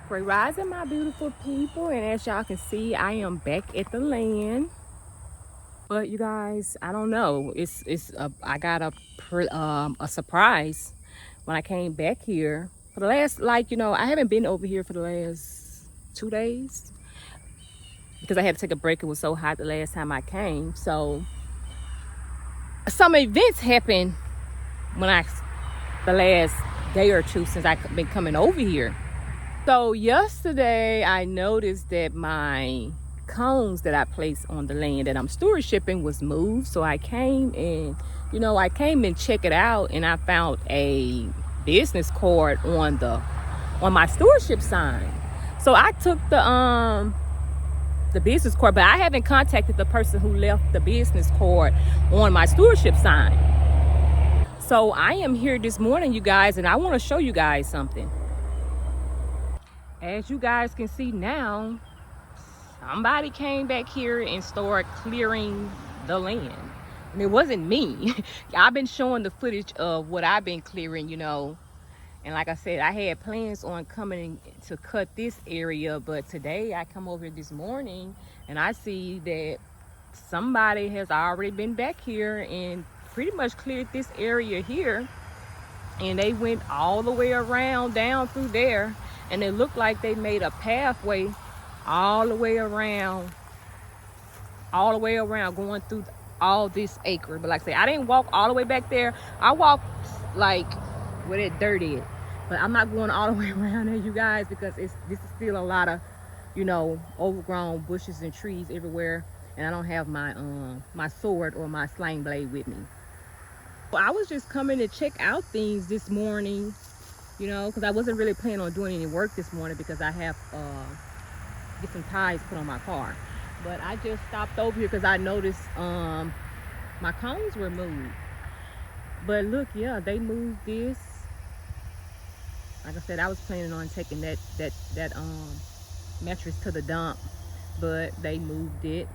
Great rising, my beautiful people, and as y'all can see, I am back at the land. But you guys, I don't know. I got a surprise when I came back here for the last I haven't been over here for the last 2 days because I had to take a break. It was so hot the last time I came. So some events happened when the last day or two since I've been coming over here. So yesterday I noticed that my cones that I placed on the land that I'm stewardshiping was moved. So I came and check it out, and I found a business card on my stewardship sign. So I took the business card, but I haven't contacted the person who left the business card on my stewardship sign. So I am here this morning, you guys, and I want to show you guys something. As you guys can see now, somebody came back here and started clearing the land. And it wasn't me. I've been showing the footage of what I've been clearing, And like I said, I had plans on coming to cut this area, but today I come over this morning and I see that somebody has already been back here and pretty much cleared this area here. And they went all the way around down through there. And it looked like they made a pathway all the way around going through all this acre. But like I say, I didn't walk all the way back there. I walked like where that dirt is. But I'm not going all the way around there, you guys, because this is still a lot of, overgrown bushes and trees everywhere. And I don't have my my sword or my sling blade with me. Well, I was just coming to check out things this morning, because I wasn't really planning on doing any work this morning because I have get some tires put on my car. But I just stopped over here because I noticed my cones were moved. But look, yeah, they moved this. Like I said, I was planning on taking that mattress to the dump, but they moved it.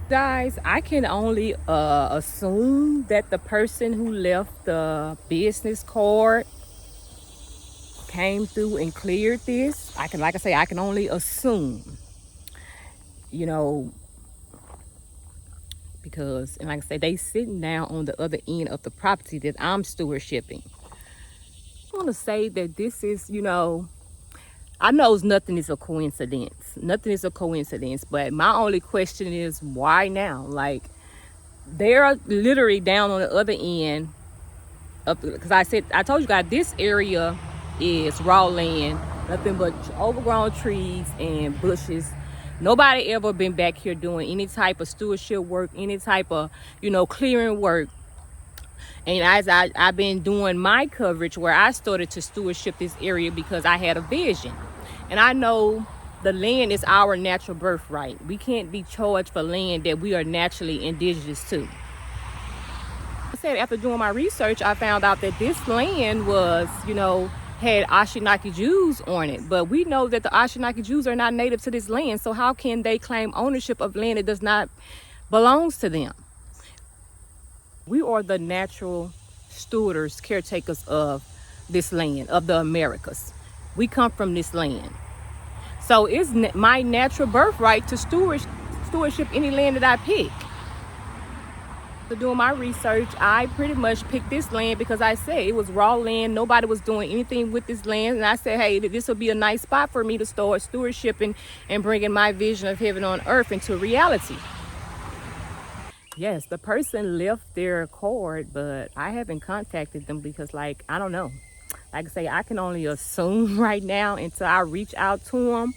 Guys, I can only assume that the person who left the business card came through and cleared this. I can only assume, because, and like I say, they sitting down on the other end of the property that I'm stewardshiping. I want to say that this is, I know nothing is a coincidence. Nothing is a coincidence. But my only question is, why now? Like, they're literally down on the other end of, because I told you guys, this area is raw land, nothing but overgrown trees and bushes. Nobody ever been back here doing any type of stewardship work, any type of, clearing work. And as I've been doing my coverage where I started to stewardship this area because I had a vision. And I know the land is our natural birthright. We can't be charged for land that we are naturally indigenous to. I said, after doing my research, I found out that this land was, had Anishinaabe Jews on it. But we know that the Anishinaabe Jews are not native to this land. So how can they claim ownership of land that does not belongs to them? We are the natural stewards, caretakers of this land, of the Americas. We come from this land. So it's my natural birthright to stewardship any land that I pick. So doing my research, I pretty much picked this land because I said it was raw land. Nobody was doing anything with this land. And I said, hey, this would be a nice spot for me to start stewardshiping and bringing my vision of heaven on earth into reality. Yes, the person left their card, but I haven't contacted them because, I don't know. Like I say, I can only assume right now until I reach out to them,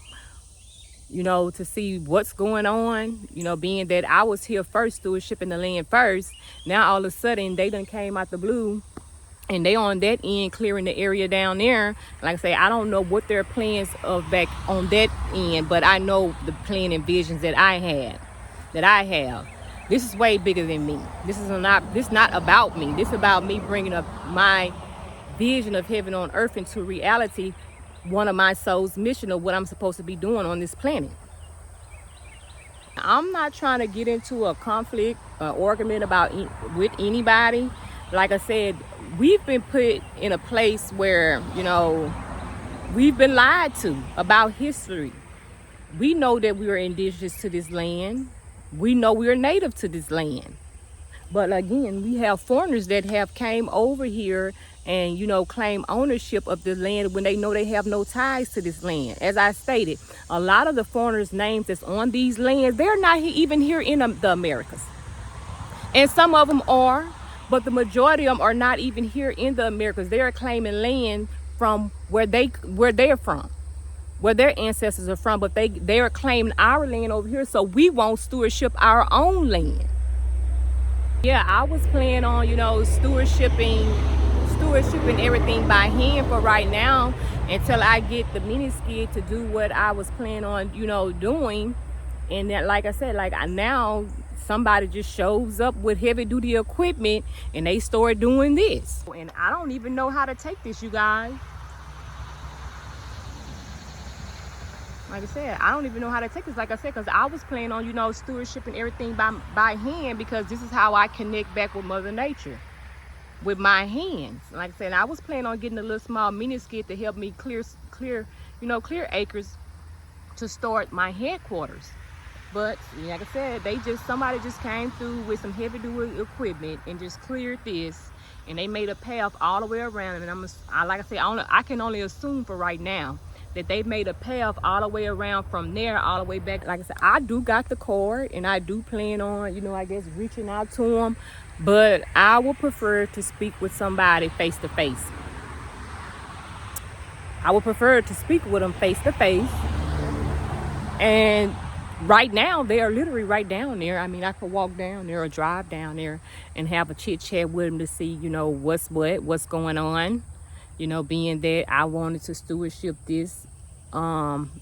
to see what's going on. Being that I was here first, stewardshiping the land first. Now, all of a sudden, they done came out the blue, and they on that end clearing the area down there. Like I say, I don't know what their plans of back on that end, but I know the plan and visions that I have. This is way bigger than me. This is not about me. This is about me bringing up my vision of heaven on earth into reality. One of my soul's mission of what I'm supposed to be doing on this planet. I'm not trying to get into a conflict argument with anybody. Like I said, we've been put in a place where, We've been lied to about history. We know that we are indigenous to this land. We know we are native to this land. But again, we have foreigners that have came over here and, claim ownership of the land when they know they have no ties to this land. As I stated, a lot of the foreigners' names that's on these lands, they're not even here in the Americas. And some of them are, but the majority of them are not even here in the Americas. They are claiming land from where they're from, where their ancestors are from, but they are claiming our land over here, so we won't stewardship our own land. Yeah, I was planning on, stewardshiping everything by hand for right now until I get the mini skid to do what I was planning on, doing. And that, like I said, now somebody just shows up with heavy duty equipment and they start doing this. And I don't even know how to take this, you guys. Like I said, I don't even know how to take this, like I said, because I was planning on, stewardshiping everything by hand, because this is how I connect back with Mother Nature, with my hands. Like I said, I was planning on getting a little small mini skid to help me clear acres to start my headquarters. But like I said, somebody just came through with some heavy duty equipment and just cleared this, and they made a path all the way around. And like I said, I can only assume for right now that they've made a path all the way around from there all the way back. Like I said, I do got the card and I do plan on, I guess reaching out to them, but I would prefer to speak with somebody face to face. I would prefer to speak with them face to face. And right now, they are literally right down there. I mean, I could walk down there or drive down there and have a chit chat with them to see, what's going on. Being that I wanted to stewardship this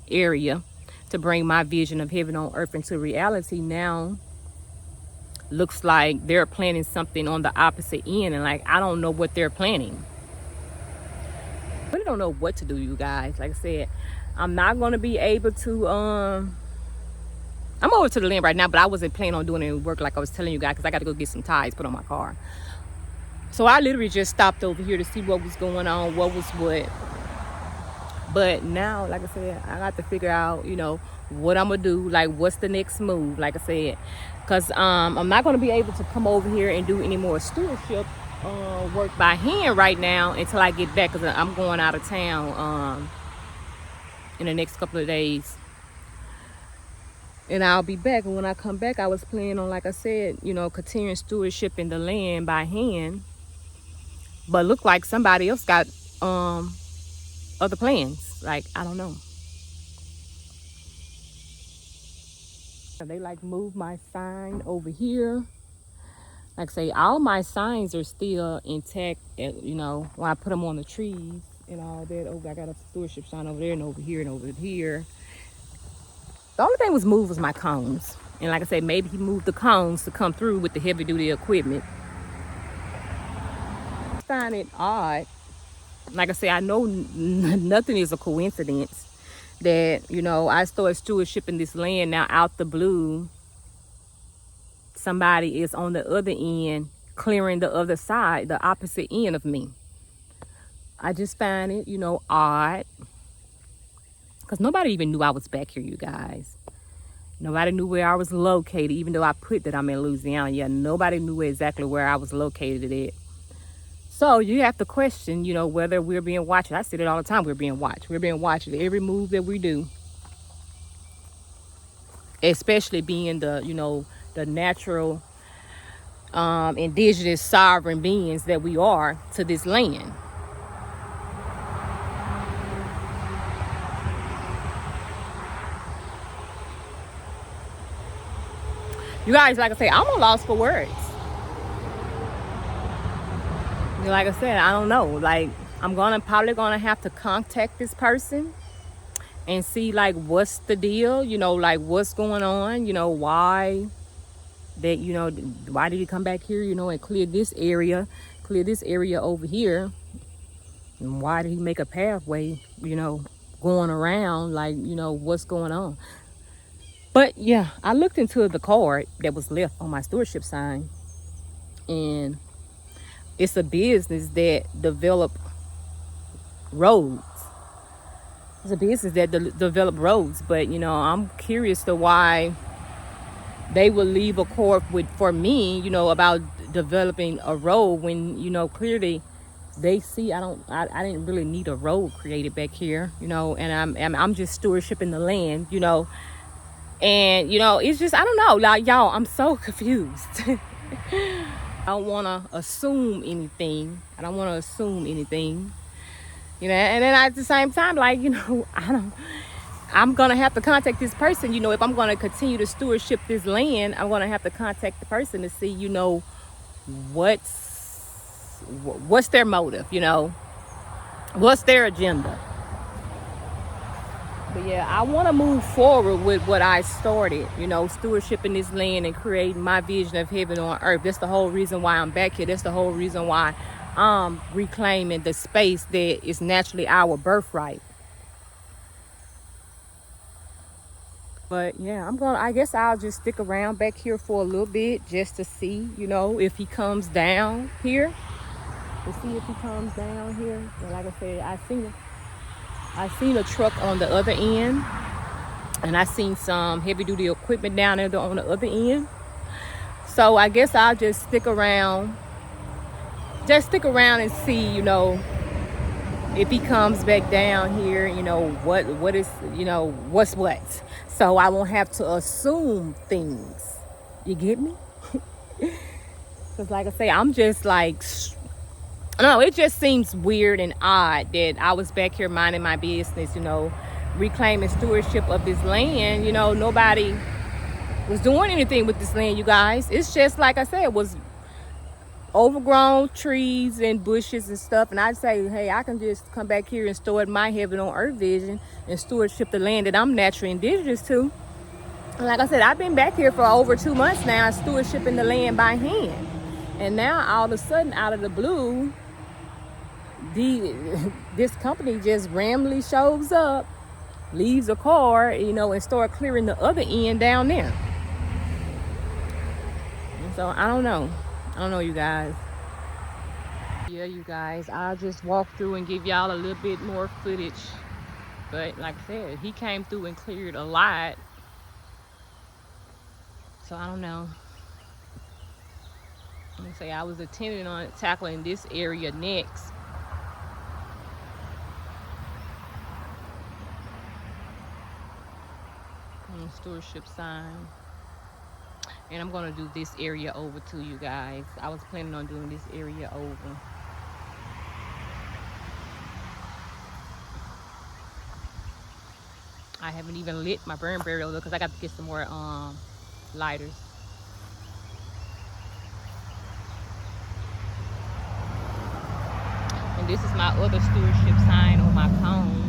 area to bring my vision of heaven on earth into reality, now looks like they're planning something on the opposite end, and I don't know what they're planning. I really don't know what to do, you guys. Like I said, I'm not going to be able to I'm over to the land right now, but I wasn't planning on doing any work like I was telling you guys, because I got to go get some tires put on my car. So I literally just stopped over here to see what was going on, what was what. But now, like I said, I got to figure out, what I'm going to do, what's the next move, like I said. Because I'm not going to be able to come over here and do any more stewardship work by hand right now until I get back, because I'm going out of town in the next couple of days. And I'll be back. And when I come back, I was planning on, like I said, continuing stewardship in the land by hand. But look like somebody else got other plans. I don't know. They move my sign over here. Like I say, all my signs are still intact. When I put them on the trees and all that. I got a stewardship sign over there and over here and over here. The only thing was moved was my cones. And like I said, maybe he moved the cones to come through with the heavy duty equipment. I find it odd. Like I say, I know nothing is a coincidence that, I started stewardshiping this land now out the blue. Somebody is on the other end clearing the other side, the opposite end of me. I just find it, odd. Because nobody even knew I was back here, you guys. Nobody knew where I was located, even though I put that I'm in Louisiana. Yeah, nobody knew exactly where I was located at. So you have to question, whether we're being watched. I say it all the time, we're being watched. We're being watched at every move that we do. Especially being the natural, indigenous, sovereign beings that we are to this land. You guys, like I say, I'm a loss for words. Like I said, I don't know. I'm probably gonna have to contact this person and see what's the deal, what's going on, why did he come back here, and clear this area over here, and why did he make a pathway, going around, what's going on. But yeah, I looked into the card that was left on my stewardship sign, and it's a business that develop roads. It's a business that develop roads, but you know, I'm curious to why they would leave a court with for me, you know, about developing a road when you know clearly they see I didn't really need a road created back here, you know, and I'm just stewardshiping the land, you know, and you know it's just I don't know, like y'all, I'm so confused. I don't want to assume anything. You know, and then at the same time, like, you know, I'm going to have to contact this person, you know, if I'm going to continue to stewardship this land, I'm going to have to contact the person to see, you know, what's their motive, you know, what's their agenda. But yeah, I want to move forward with what I started, you know, stewardshiping this land and creating my vision of heaven on earth. That's the whole reason why I'm back here. That's the whole reason why I'm reclaiming the space that is naturally our birthright. But yeah, I guess I'll just stick around back here for a little bit just to see, you know, if he comes down here. To see if he comes down here. And like I said, I seen a truck on the other end. And I seen some heavy duty equipment down there on the other end. So I guess I'll just stick around. Just stick around and see, you know, if he comes back down here, you know, what is, you know, what's what. So I won't have to assume things. You get me? Because like I say, I'm just like, no, it just seems weird and odd that I was back here minding my business, you know, reclaiming stewardship of this land. You know, nobody was doing anything with this land, you guys. It's just like I said, it was overgrown trees and bushes and stuff. And I'd say, hey, I can just come back here and steward my heaven on earth vision and stewardship the land that I'm naturally indigenous to. And like I said, I've been back here for over 2 months now, stewardshiping the land by hand. And now all of a sudden, out of the blue, this company just randomly shows up, leaves a car, you know, and start clearing the other end down there. And so I don't know, you guys. Yeah, you guys, I'll just walk through and give y'all a little bit more footage. But like I said, he came through and cleared a lot. So I don't know. Let me say I was intending on tackling this area next. Stewardship sign. And I'm going to do this area over to you guys. I was planning on doing this area over. I haven't even lit my burn barrel because I got to get some more lighters. And this is my other stewardship sign on my cone.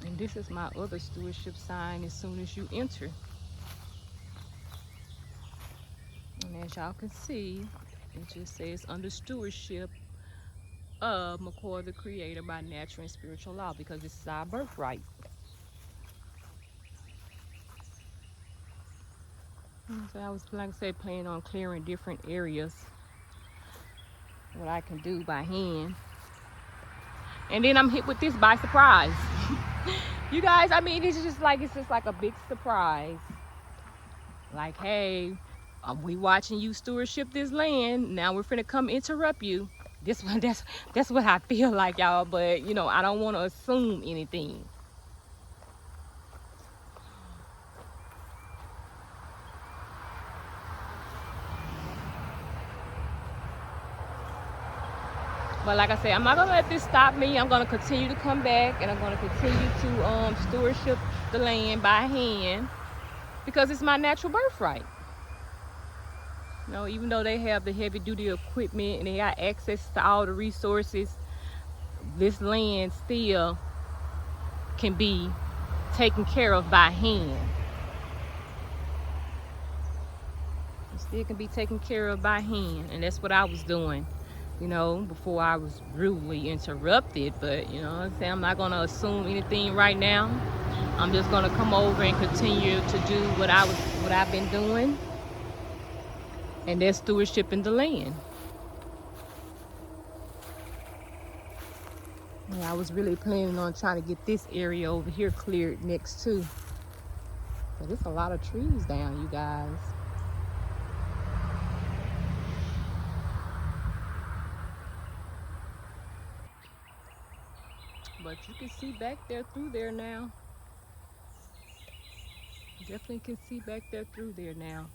And this is my other stewardship sign as soon as you enter. And as y'all can see, it just says under stewardship of McCoy the Creator by natural and spiritual law, because this is our birthright. So I was, like I said, planning on clearing different areas, what I can do by hand. And then I'm hit with this by surprise. You guys, I mean, it's just like a big surprise. Like, hey, we watching you stewardship this land. Now we're finna come interrupt you. That's what I feel like, y'all. But you know, I don't want to assume anything. But like I said, I'm not gonna let this stop me. I'm gonna continue to come back, and I'm gonna continue to stewardship the land by hand, because it's my natural birthright. You know, even though they have the heavy duty equipment and they got access to all the resources, this land still can be taken care of by hand. It still can be taken care of by hand, and that's what I was doing, you know, before I was rudely interrupted. But you know what I'm saying, I'm not gonna assume anything right now. I'm just gonna come over and continue to do what I've been doing. And they're stewardshiping the land. Yeah, I was really planning on trying to get this area over here cleared next too. But there's a lot of trees down, you guys. But you can see back there through there now. Definitely can see back there through there now.